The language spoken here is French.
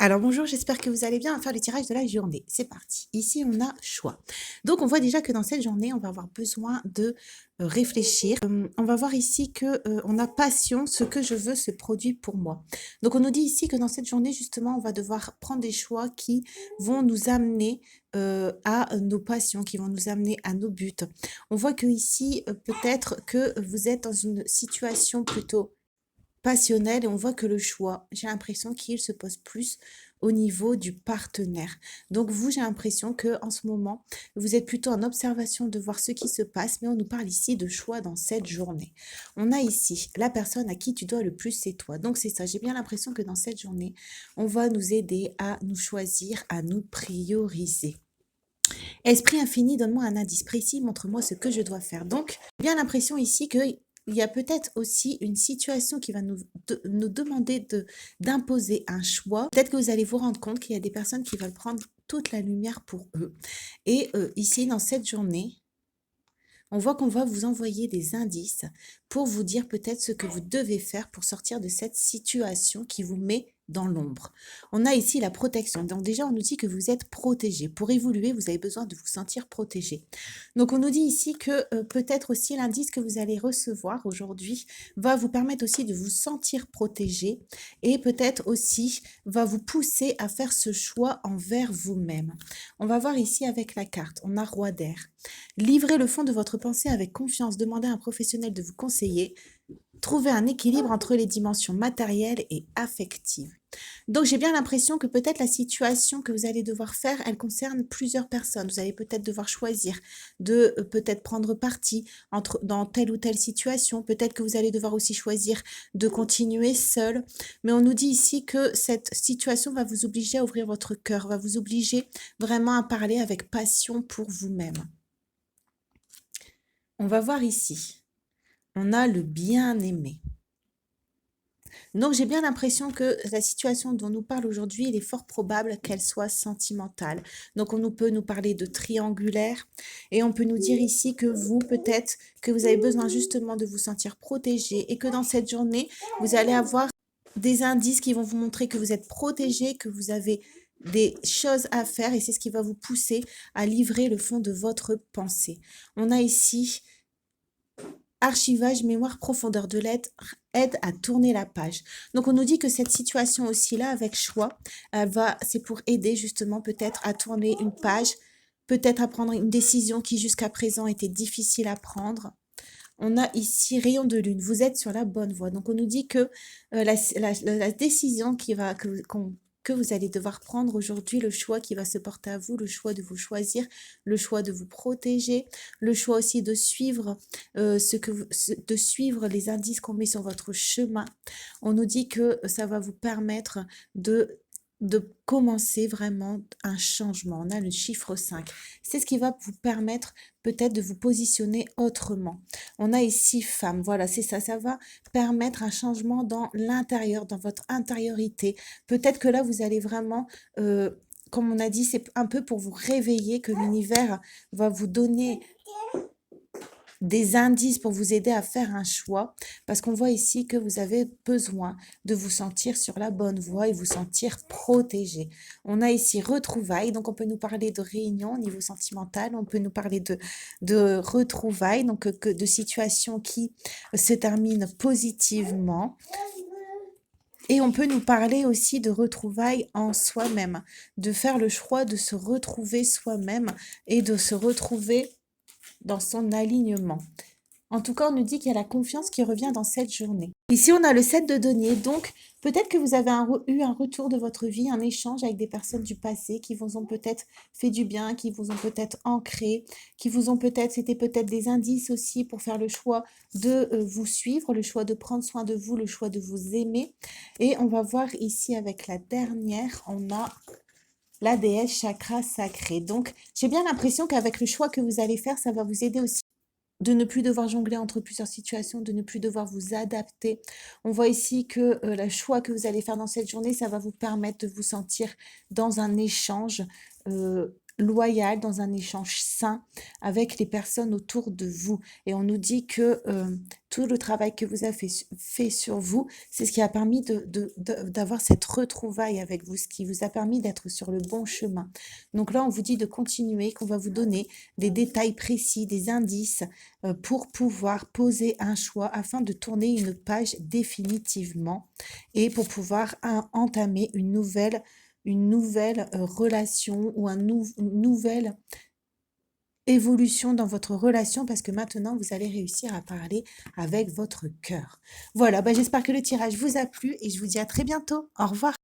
Alors bonjour, j'espère que vous allez bien. On va faire le tirage de la journée. C'est parti. Ici, on a choix. Donc, on voit déjà que dans cette journée, on va avoir besoin de réfléchir. On va voir ici que on a passion, ce que je veux se produit pour moi. Donc, on nous dit ici que dans cette journée, justement, on va devoir prendre des choix qui vont nous amener à nos passions, qui vont nous amener à nos buts. On voit que ici, peut-être que vous êtes dans une situation plutôt passionnel et on voit que le choix, j'ai l'impression qu'il se pose plus au niveau du partenaire. Donc vous, j'ai l'impression que en ce moment, vous êtes plutôt en observation de voir ce qui se passe, mais on nous parle ici de choix dans cette journée. On a ici la personne à qui tu dois le plus, c'est toi. Donc c'est ça, j'ai bien l'impression que dans cette journée, on va nous aider à nous choisir, à nous prioriser. Esprit infini, donne-moi un indice précis, montre-moi ce que je dois faire. Donc, j'ai bien l'impression ici que il y a peut-être aussi une situation qui va nous demander d'imposer un choix. Peut-être que vous allez vous rendre compte qu'il y a des personnes qui veulent prendre toute la lumière pour eux. Et ici, dans cette journée, on voit qu'on va vous envoyer des indices pour vous dire peut-être ce que vous devez faire pour sortir de cette situation qui vous met dans l'ombre. On a ici la protection. Donc déjà, on nous dit que vous êtes protégé. Pour évoluer, vous avez besoin de vous sentir protégé. Donc on nous dit ici que peut-être aussi l'indice que vous allez recevoir aujourd'hui va vous permettre aussi de vous sentir protégé et peut-être aussi va vous pousser à faire ce choix envers vous-même. On va voir ici avec la carte. On a roi d'air. Livrez le fond de votre pensée avec confiance, demandez à un professionnel de vous conseiller, trouvez un équilibre entre les dimensions matérielles et affectives. Donc j'ai bien l'impression que peut-être la situation que vous allez devoir faire, elle concerne plusieurs personnes. Vous allez peut-être devoir choisir de peut-être prendre parti dans telle ou telle situation. Peut-être que vous allez devoir aussi choisir de continuer seul. Mais on nous dit ici que cette situation va vous obliger à ouvrir votre cœur, va vous obliger vraiment à parler avec passion pour vous-même. On va voir ici. On a le bien-aimé. Donc, j'ai bien l'impression que la situation dont nous parle aujourd'hui, il est fort probable qu'elle soit sentimentale. Donc, peut nous parler de triangulaire et on peut nous dire ici que vous, peut-être, que vous avez besoin justement de vous sentir protégé et que dans cette journée, vous allez avoir des indices qui vont vous montrer que vous êtes protégé, que vous avez des choses à faire et c'est ce qui va vous pousser à livrer le fond de votre pensée. On a ici archivage, mémoire, profondeur de lettre, aide à tourner la page. Donc, on nous dit que cette situation aussi-là, avec choix, c'est pour aider justement peut-être à tourner une page, peut-être à prendre une décision qui jusqu'à présent était difficile à prendre. On a ici rayon de lune, vous êtes sur la bonne voie. Donc, on nous dit que la décision que vous allez devoir prendre aujourd'hui, le choix qui va se porter à vous, le choix de vous choisir, le choix de vous protéger, le choix aussi de suivre, de suivre les indices qu'on met sur votre chemin. On nous dit que ça va vous permettre de commencer vraiment un changement. On a le chiffre 5. C'est ce qui va vous permettre peut-être de vous positionner autrement. On a ici femme, voilà, c'est ça, ça va permettre un changement dans l'intérieur, dans votre intériorité. Peut-être que là, vous allez vraiment, comme on a dit, c'est un peu pour vous réveiller que l'univers va vous donner des indices pour vous aider à faire un choix, parce qu'on voit ici que vous avez besoin de vous sentir sur la bonne voie et vous sentir protégé. On a ici retrouvailles, donc on peut nous parler de réunion au niveau sentimental, on peut nous parler de retrouvailles, donc de situations qui se terminent positivement. Et on peut nous parler aussi de retrouvailles en soi-même, de faire le choix de se retrouver soi-même et de se retrouver dans son alignement. En tout cas, on nous dit qu'il y a la confiance qui revient dans cette journée. Ici, on a le 7 de denier. Donc, peut-être que vous avez eu un retour de votre vie, un échange avec des personnes du passé qui vous ont peut-être fait du bien, qui vous ont peut-être ancré, qui vous ont peut-être, c'était peut-être des indices aussi pour faire le choix de vous suivre, le choix de prendre soin de vous, le choix de vous aimer. Et on va voir ici avec la dernière, on a la déesse chakra sacré. Donc, j'ai bien l'impression qu'avec le choix que vous allez faire, ça va vous aider aussi de ne plus devoir jongler entre plusieurs situations, de ne plus devoir vous adapter. On voit ici que le choix que vous allez faire dans cette journée, ça va vous permettre de vous sentir dans un échange loyal, dans un échange sain avec les personnes autour de vous. Et on nous dit que tout le travail que vous avez fait sur vous, c'est ce qui a permis d'avoir cette retrouvaille avec vous, ce qui vous a permis d'être sur le bon chemin. Donc là, on vous dit de continuer, qu'on va vous donner des détails précis, des indices pour pouvoir poser un choix afin de tourner une page définitivement et pour pouvoir entamer une nouvelle relation ou une nouvelle évolution dans votre relation parce que maintenant, vous allez réussir à parler avec votre cœur. Voilà, bah, j'espère que le tirage vous a plu et je vous dis à très bientôt. Au revoir.